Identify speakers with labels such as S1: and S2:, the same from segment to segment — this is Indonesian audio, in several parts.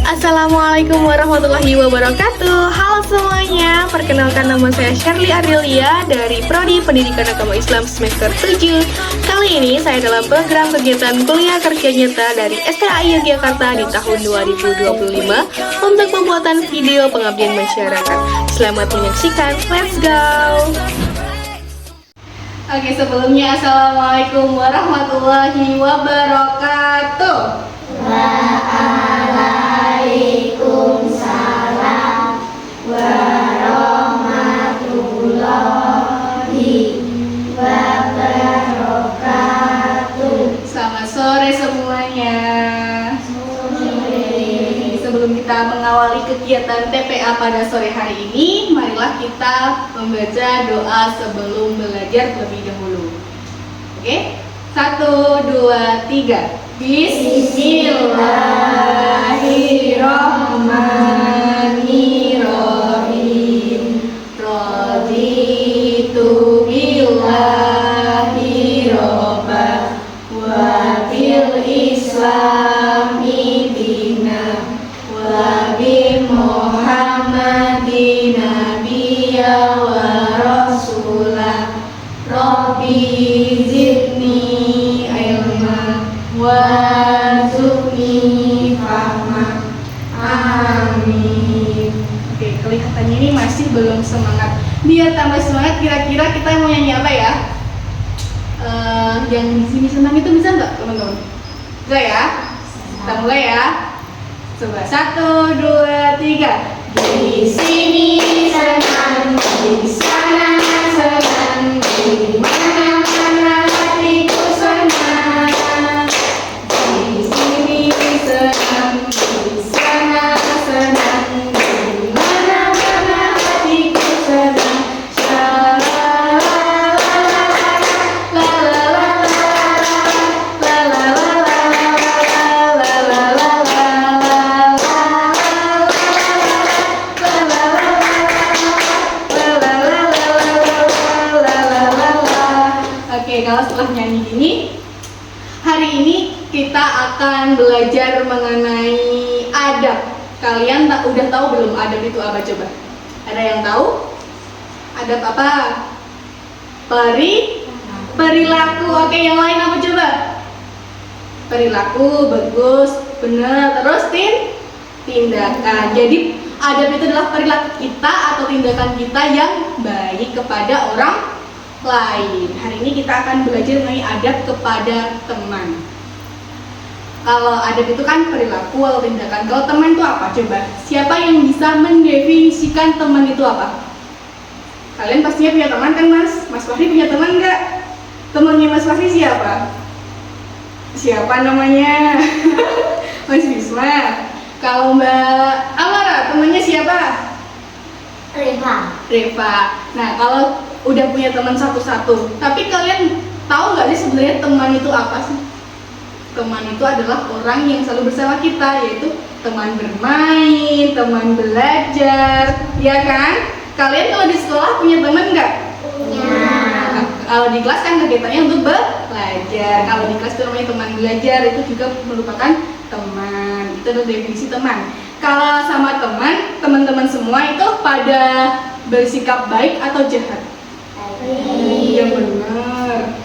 S1: Assalamualaikum warahmatullahi wabarakatuh. Halo semuanya, perkenalkan nama saya Shirley Ardelia dari Prodi Pendidikan Agama Islam semester 7. Kali ini saya dalam program kegiatan kuliah kerja nyata dari STAI Yogyakarta di tahun 2025 untuk pembuatan video pengabdian masyarakat. Selamat menyaksikan, let's go! Oke, sebelumnya Assalamualaikum warahmatullahi wabarakatuh.
S2: Waalaikumsalam warahmatullahi wabarakatuh.
S1: Selamat sore semuanya. Sebelum kita mengawali kegiatan TPA pada sore hari ini, marilah kita membaca doa sebelum belajar terlebih dahulu. Oke? 1, 2, 3. Bismillahirrahmanirrahim. Raditu billahi robba wa bil islami dina wa bi muhammadin nabiyya wa rasulah. Rabbi zidni ilma warzuqni fahma. Amin. Oke, kelihatannya ini masih belum semangat. Biar tambah semangat, kira-kira kita mau nyanyi apa ya? Yang di sini senang itu bisa nggak, teman-teman? Bisa ya? Kita mulai ya. Coba 1, 2, 3. Di sini senang, di sana senang, di mana-mana hatiku senang. Di sini senang, di sana senang, di mana-mana hatiku senang. Oke, kalau setelah nyanyi gini, hari ini kita akan belajar mengenai adab. Kalian udah tahu belum adab itu apa coba? Ada yang tahu? Adab apa? Perilaku. Oke, yang lain apa coba? Perilaku, bagus, benar. Terus tindakan. Jadi adab itu adalah perilaku kita atau tindakan kita yang baik kepada orang lain. Hari ini kita akan belajar mengenai adab kepada teman. Kalau adab itu kan perilaku atau tindakan. Kalau teman itu apa? Coba, siapa yang bisa mendefinisikan teman itu apa? Kalian pastinya punya teman kan, Mas? Mas Fahri punya teman nggak? Temannya Mas Fahri siapa? Siapa namanya? Mas Bisma. Kalau Mbak Amara, temannya siapa? Reva. Nah, kalau udah punya teman satu-satu, tapi kalian tahu nggak sih sebenarnya teman itu apa sih? Teman itu adalah orang yang selalu bersama kita, yaitu teman bermain, teman belajar, ya kan? Kalian kalau di sekolah punya teman nggak?
S2: Punya.
S1: Kalau di kelas kan kegiatannya untuk belajar. Kalau di kelas itu namanya teman belajar, itu juga merupakan teman. Itu adalah definisi teman. Kalau sama teman-teman semua itu pada bersikap baik atau jahat? Iya benar.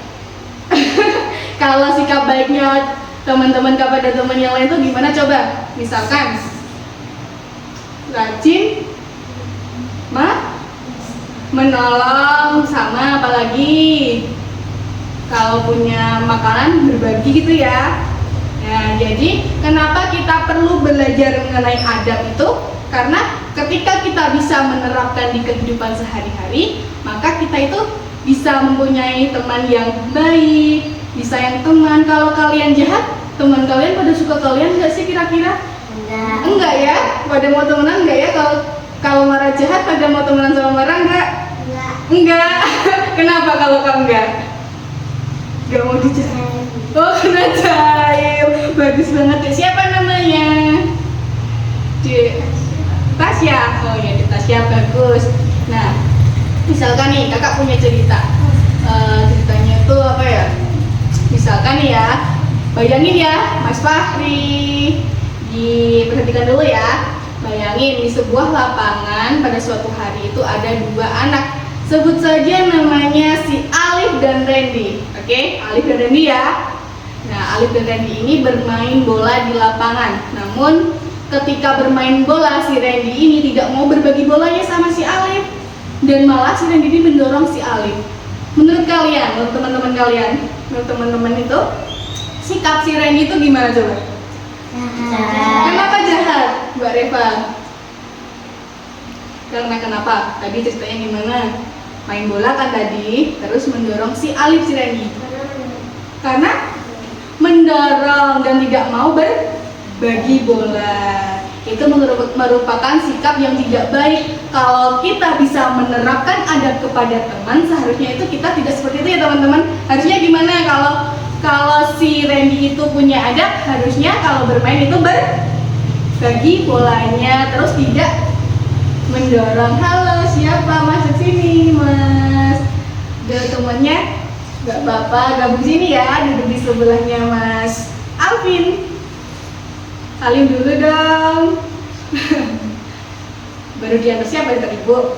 S1: Kalau sikap baiknya teman-teman kepada teman yang lain itu gimana coba? Misalkan rajin menolong, sama apalagi kalau punya makanan berbagi gitu ya. Nah, jadi kenapa kita perlu belajar mengenai adab itu? Karena ketika kita bisa menerapkan di kehidupan sehari-hari, maka kita itu bisa mempunyai teman yang baik, bisa yang teman. Kalau kalian jahat, teman kalian pada suka kalian nggak sih kira-kira? Enggak ya? Pada mau temenan nggak ya? Kalau marah jahat, pada mau temenan sama marah nggak? Enggak. Kenapa kalau kamu nggak? Nggak mau dijahit? Oh, kena jahil. Bagus banget ya. Siapa namanya? Tasya. Oh ya, Tasya, bagus. Nah, misalkan nih kakak punya cerita. Ceritanya itu apa ya? Misalkan nih ya. Bayangin ya, Mas Fahri. Diperhatikan dulu ya. Bayangin di sebuah lapangan pada suatu hari itu ada dua anak. Sebut saja namanya si Alif dan Randy. Oke, Alif dan Randy ya. Nah, Alif dan Randy ini bermain bola di lapangan. Namun ketika bermain bola, si Randy ini tidak mau berbagi bolanya sama si Alif. Dan malah si Randy ini mendorong si Alif. Menurut kalian, menurut teman-teman kalian, menurut teman-teman itu sikap si Randy itu gimana coba? Kenapa jahat, Mbak Reva? Karena kenapa? Tadi ceritanya gimana? Main bola kan tadi, terus mendorong si Alif si Randy. Karena mendorong dan tidak mau berbagi bola. Itu merupakan sikap yang tidak baik. Kalau kita bisa menerapkan adab kepada teman, seharusnya itu kita tidak seperti itu ya teman-teman. Harusnya gimana kalau si Randy itu punya adab, harusnya kalau bermain itu berbagi bolanya, terus tidak mendorong. Halo, siapa masuk sini, Mas? Dan temannya nggak apa-apa, gabung sini ya, duduk di sebelahnya Mas Alvin. Salim dulu dong. Baru diantar siapa dari Ibu?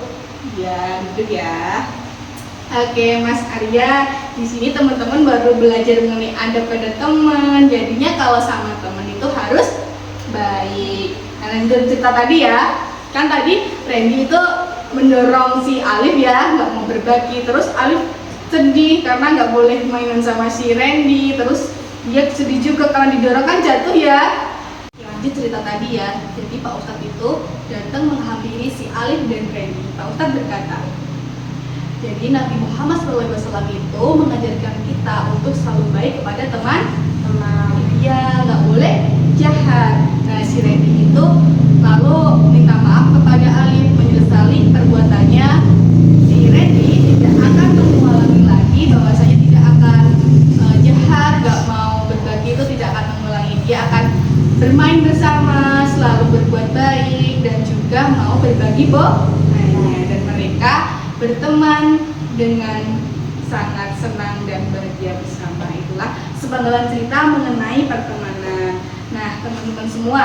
S1: Ya, duduk ya. Oke, Mas Arya, di sini teman-teman baru belajar mengenai adab pada teman. Jadinya kalau sama teman itu harus baik. Nah, lanjut cerita tadi ya. Kan tadi Randy itu mendorong si Alif ya, nggak mau berbagi. Terus Alif sedih karena nggak boleh mainan sama si Randy. Terus dia sedih juga karena didorong kan jatuh ya. Lanjut cerita tadi ya. Jadi Pak Ustadz itu datang menghampiri si Alif dan Randy. Pak Ustadz berkata, jadi Nabi Muhammad SAW itu mengajarkan kita untuk selalu baik kepada teman-teman. Dia nggak boleh jahat. Nah, si Randy itu lalu minta maaf kepada Alif, menyesali perbuatannya. Si Randy tidak akan mengulangi lagi, bahwasanya tidak akan jahat, nggak mau berbagi, itu tidak akan mengulangi. Dia akan bermain bersama, selalu berbuat baik, dan juga mau berbagi bolanya. Dan mereka berteman dengan sangat senang dan bahagia bersama. Itulah sepenggalan cerita mengenai pertemanan. Nah, teman-teman semua,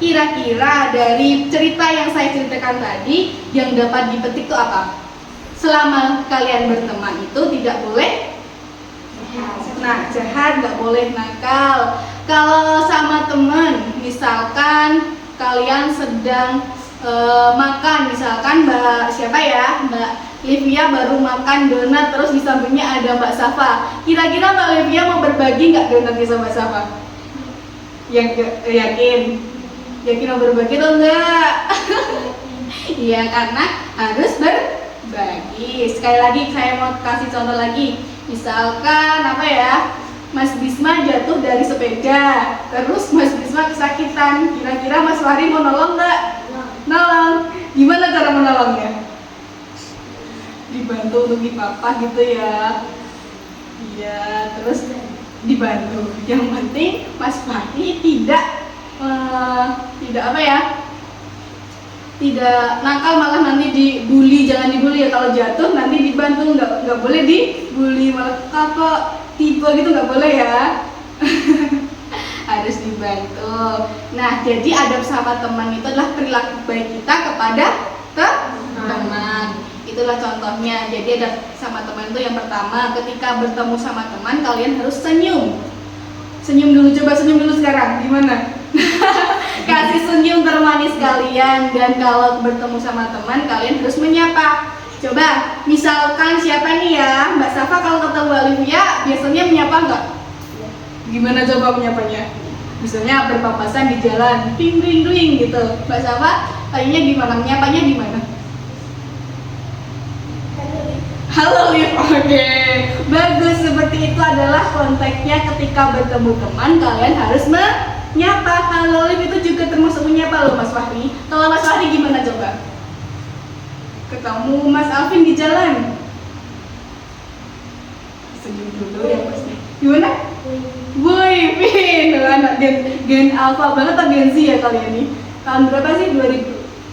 S1: kira-kira dari cerita yang saya ceritakan tadi yang dapat dipetik itu apa? Selama kalian berteman itu tidak boleh jahat, nggak boleh nakal. Kalau sama teman, misalkan kalian sedang makan, misalkan Mbak siapa ya, Mbak Livia baru makan donat, terus di sampingnya ada Mbak Safa. Kira-kira Mbak Livia mau berbagi nggak donatnya sama Mbak Safa? Yakin mau berbagi atau enggak? Iya, karena harus berbagi. Sekali lagi saya mau kasih contoh lagi. Misalkan apa ya, Mas Bisma jatuh dari sepeda, terus Mas Bisma kesakitan. Kira-kira Mas Fahri mau nolong nggak? Nolong. Gimana cara menolongnya? Dibantu untuk dipapah gitu ya. Iya, terus dibantu. Yang penting Mas Fahri tidak apa ya? Tidak nakal, malah nanti dibully. Jangan dibully ya, kalau jatuh nanti dibantu, nggak boleh dibully, malah kakak tipe gitu nggak boleh ya. Harus dibantu. Nah, jadi adab sama teman itu adalah perilaku baik kita kepada teman. Itulah contohnya. Jadi adab sama teman itu yang pertama, ketika bertemu sama teman kalian harus senyum. Senyum dulu, coba senyum dulu sekarang. Gimana? Kasih senyum termanis kalian. Dan kalau bertemu sama teman kalian harus menyapa. Coba, misalkan siapa nih ya, Mbak Safa kalau ketemu Olivia biasanya menyapa nggak? Gimana coba menyapanya? Misalnya berpapasan di jalan, ding ding ding gitu. Mbak Safa, kayaknya gimana? Menyapanya gimana? Halo Liv, oke. Bagus, seperti itu adalah konteksnya ketika bertemu teman kalian harus menyapa. Halo Liv itu juga termasuk menyapa loh Mas Fahri. Kalau Mas Fahri gimana coba? Ketemu Mas Alvin di jalan, senyum dulu ya pasti. Gimana? Woi, Vin, anak gen alpha banget atau gen Z ya kalian nih? Tahun berapa sih? 2000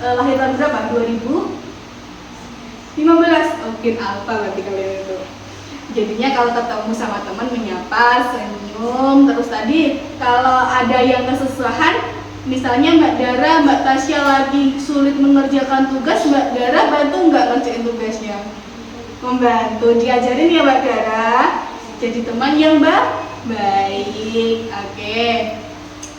S1: lahir tahun berapa? 2015. Oh, gen alpha berarti kalian itu. Jadinya kalau ketemu sama teman menyapa, senyum. Terus tadi kalau ada yang kesusahan, misalnya Mbak Dara, Mbak Tasya lagi sulit mengerjakan tugas, Mbak Dara bantu nggak ngerjain tugasnya? Membantu, diajarin ya Mbak Dara. Jadi teman yang baik. Oke.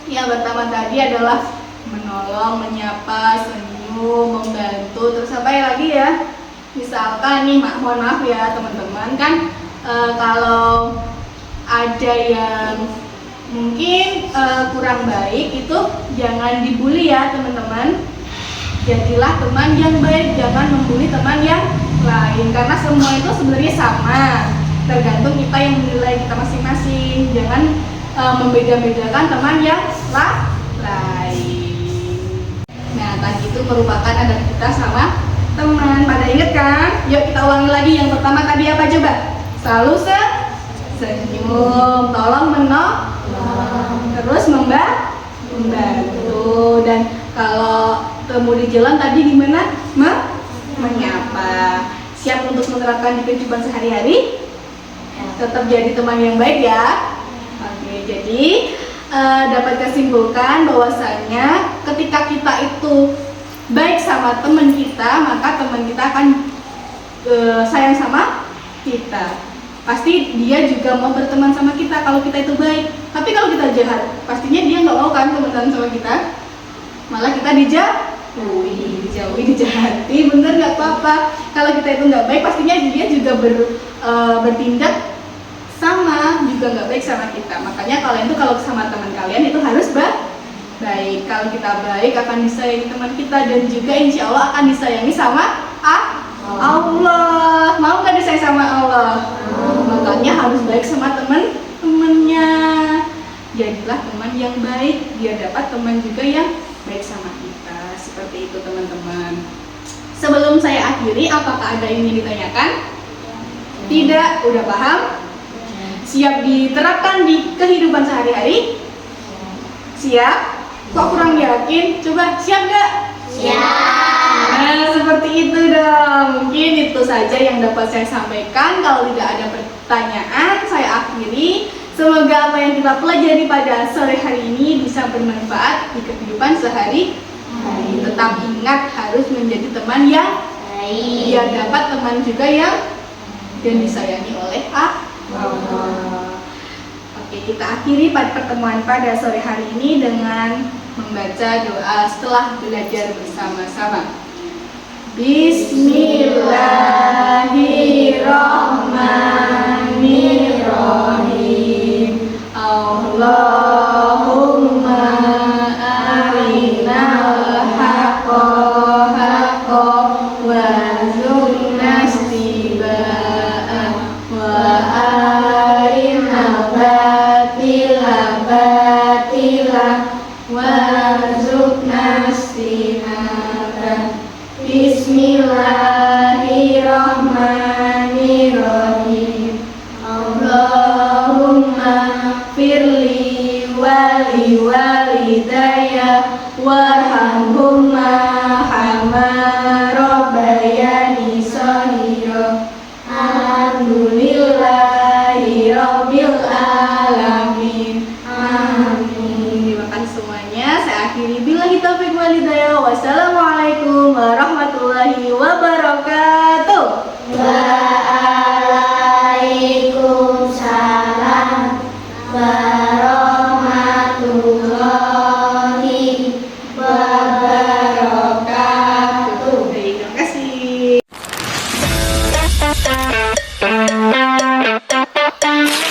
S1: Yang pertama tadi adalah menolong, menyapa, senyum, membantu. Terus apa ya lagi ya? Misalkan nih, mohon maaf ya teman-teman, kan kalau ada yang mungkin kurang baik itu jangan dibully ya teman-teman. Jadilah teman yang baik, jangan membuli teman yang lain, karena semua itu sebenarnya sama, tergantung kita yang menilai kita masing-masing. Jangan membeda-bedakan teman yang lain. Nah, tadi itu merupakan adat kita sama teman. Pada inget kan? Yuk kita ulangi lagi. Yang pertama tadi apa coba? Selalu senyum, tolong menolong, terus membantu. Dan kalau ketemu di jalan tadi gimana? Menyapa. Siap untuk menerapkan di kehidupan sehari-hari? Tetap jadi teman yang baik ya. Oke, jadi dapat kesimpulkan bahwasanya ketika kita itu baik sama teman kita, maka teman kita akan sayang sama kita. Pasti dia juga mau berteman sama kita kalau kita itu baik. Tapi kalau kita jahat, pastinya dia nggak mau kan temenan sama kita. Malah kita dijauhi, dijahati. Bener nggak apa-apa. Kalau kita itu nggak baik, pastinya dia juga bertindak sama, juga nggak baik sama kita. Makanya kalian tuh kalau sama teman kalian itu harus baik. Kalau kita baik akan disayangi teman kita, dan juga insya Allah akan disayangi sama Allah. Mau nggak disayang sama Allah? Makanya harus baik sama teman-temannya. Jadilah teman yang baik, biar dapat teman juga yang baik sama kita. Seperti itu teman-teman. Sebelum saya akhiri, apakah ada yang ingin ditanyakan? Tidak? Udah paham? Siap diterapkan di kehidupan sehari-hari? Siap? Kok kurang yakin? Coba, siap gak?
S2: Siap.
S1: Nah, seperti itu dong. Mungkin itu saja yang dapat saya sampaikan. Kalau tidak ada pertanyaan, saya akhiri. Semoga apa yang kita pelajari pada sore hari ini bisa bermanfaat di kehidupan sehari-hari. Tetap ingat harus menjadi teman yang baik, biar dapat teman juga yang disayangi oleh Allah. Oke, kita akhiri pada pertemuan pada sore hari ini dengan membaca doa setelah belajar bersama-sama. Bismillahirrahmanirrahim. Allahumma arinal haqqa haqqan warzuqna ittiba'ah wa arinal batila batilan warzuqna istinabah. Bismillahirrahmanirrahim. Allahumma firli wali walidayya warhamhumma kama rabbayani shaghira. Alhamdulillahi rabbil alamin. Amin. Terima kasih semuanya. Saya akhiri billahi taufiq walhidayah. Wassalamualaikum warahmatullahi wabarakatuh.
S2: Waalaikumsalam warahmatullahi wabarakatuh.
S1: Baik, terima kasih.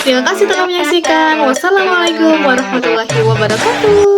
S1: Terima kasih telah menyaksikan. Wassalamualaikum warahmatullahi wabarakatuh.